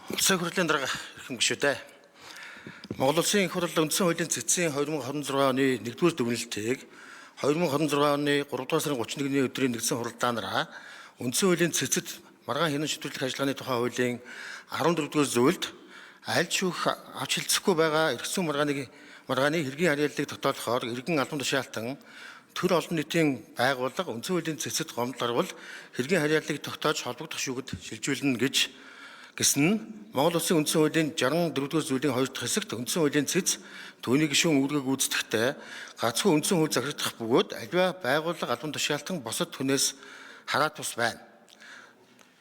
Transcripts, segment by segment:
Улсын хурлын дарга ирхэн гишүүдээ. Монгол Улсын их хурл үндсэн хуулийн цэцгийн 2026 оны 1-р дүгнэлтийг 2026 оны 3-р сарын 31-ний өдрийн нэгдсэн хуралдаанаараа үндсэн хуулийн цэцэд маргаан хянан шийдвэрлэх ажиллагааны тухай хуулийн 14-р зөвлөлд аль ч их авч хэлцэхгүй байгаа эргэцүүн маргааны хэргийн харьяаллыг тогтоолохоор иргэн албан тушаалтан төр олон нийтийн байгууллага үндсэн хуулийн цэцэд гомдол гарвал хэргийн харьяаллыг тогтоож холбогдох шүүхэд шилжүүлнэ гэсэн нь Монгол Улсын үндсэн хуулийн 64-р зүйлийн 2 дахь хэсэгт үндсэн хуулийн цэц түүний гишүүн үүргийг үүсгэхдээ ганцхан үндсэн хууль захирагдах бөгөөд аливаа байгууллага албан тушаалтан босод хүнээс хараа тус байна.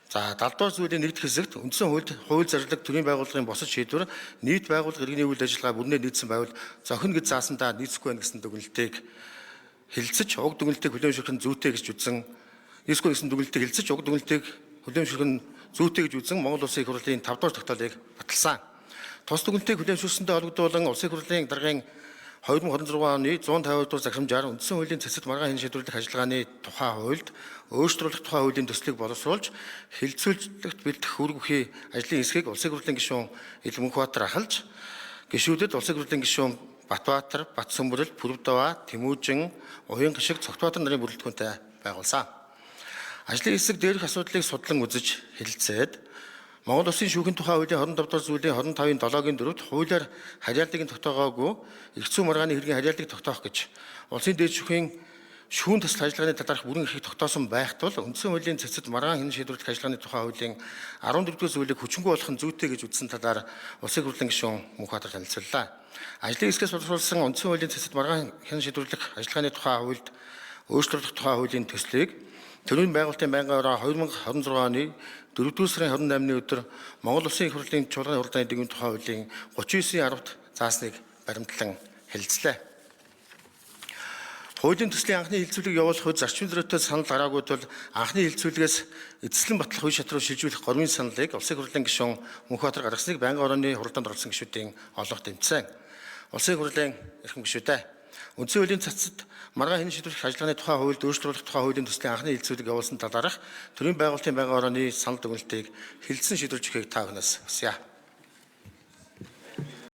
За 70-р зүйлийн 1 дахь хэсэгт үндсэн хууль зарлаг төрийн байгууллагын босод шийдвэр нийт байгууллага иргэний үйл ажиллагаа бүрнээ нийцсэн байвал зохино гэж заасандаа нийцэхгүй байна гэсэн дүгнэлтийг хэлэлцэж уг дүгнэлтийг хүлээмжшүүлэх нь зүйтэй гэж үзсэн. Нийцэхгүй гэсэн дүгнэлтийг хэлэлцэж уг дүгнэлтийг хүлээмжшүүлэх нь зүйтэй гэж үзэн Монгол Улсын их хурлын 5-р тогтоолыг баталсан. Тус дүгнэлтийг хүлээмжшүүлсэндээ холбогдуулан Улсын их хурлын даргын 2026 оны 152 дугаар захирамжаар үндсэн хуулийн цэцэд маргаан хянан шийдвэрлэх ажиллагааны тухай хуульд өөрчлөлт тухай хуулийн төслийг боловсруулж хэлэлцүүлэлт бэлдэх үүрэг бүхий ажлын хэсгийг Улсын их хурлын гишүүн Ил Мөнхбаатар ахалж гишүүдэд Улсын их хурлын гишүүн Батбаатар, Батсөмбөрөл, Пүрвдаваа, Тэмүүжин, Уян гишиг Цогтбаатар нарын бүрэлдэхүүнтэй байгуулсан. Ажлын хэсэг дээрх асуудлыг судлан үзэж хэлэлцээд Монгол Улсын шүүхийн тухай хуулийн 25 дугаар зүйлийн 25-ын 7-гийн 4-т хуулиар харьяаллыг тогтоогоогүй эргэцүүн маргааны хэргийн харьяаллыг тогтоох гэж Улсын дээд шүүхийн шүүн төсөл ажиллагааны талаарх бүрэн эрхийг тогтоосон байх тул үндсэн хуулийн цэцэд маргаан хянан шийдвэрлэх ажиллагааны тухай хуулийн 14-р зүйлийг хүчингүй болох нь зүйтэй гэж үзсэн талаар Улсын их хурлын гишүүн Мөнхбаатар танилцууллаа. Ажлын хэсгээс боловсруулсан үндсэн хуулийн цэцэд маргаан хянан шийдвэрлэх ажиллагааны тухай хуульд өөрчлөлт тухай хуулийн төслийг Төрийн байгуулалтын байнгын ороо 2026 оны 4-р сарын 28-ны өдөр Монгол Улсын их хурлын чуулганы хурлын дээгүүр тухай хуулийн 39-ийн 10-т заасныг баримтлан хэлэлцлээ. Хуулийн төслийн анхны хэлэлцүүлгийг явуулах үед зарчим зөрүүтэй санал гараагүй тул анхны хэлэлцүүлгээс эцэслэн батлах үе шат руу шилжүүлэх гормын саналыг Улсын их хурлын гишүүн Мөнхбаатар гаргасныг байнгын орооны хурлаанд оролцсон гишүүдийн олонх тэмцсэн. Улсын их хурлын эрхэм гишүүдээ үндсэн хуулийн цэцэд маргаан хянан шийдвэрлэх ажиллагааны тухай хуульд өөрчлөлт тухай хуулийн төслийн анхны хэлэлцүүлэг явуулсан талаарх төрийн байгуулалтын байнгын орооны санал дүгнэлтийг хэлэлцэн шийдвэрлэж өгөхийг та бүхнээс хүсье.